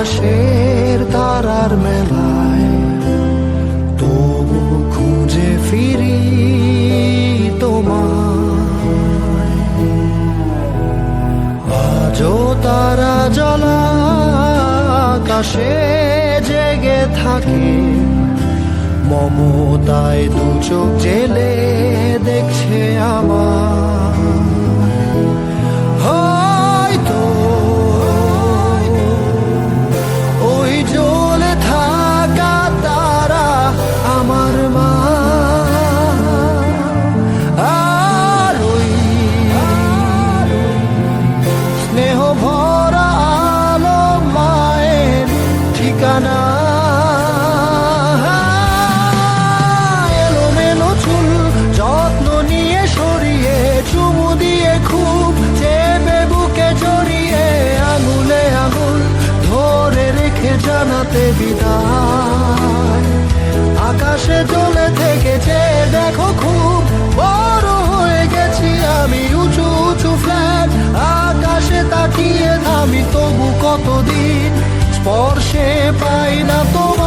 আকাশের তারার মেলায়, তবু খুঁজে ফিরি তোমায়। আজও তারা জ্বলা আকাশে জেগে থাকে, মমতায় দু চোখ জেলে দেখছে আমার। হয়তো ওই জ্বলে থাকা তারা আমার মা, আর ওই স্নেহ ভরা আলো মায়ের ঠিকানা। জানাতে বিদায়, আকাশে জ্বলে থেকেছে দেখো খুব বড় হয়ে গেছি আমি। উঁচু উঁচু ফ্ল্যাট আকাশে তাকিয়ে থামি, তবু কতদিন স্পর্শে পাই না তোমার।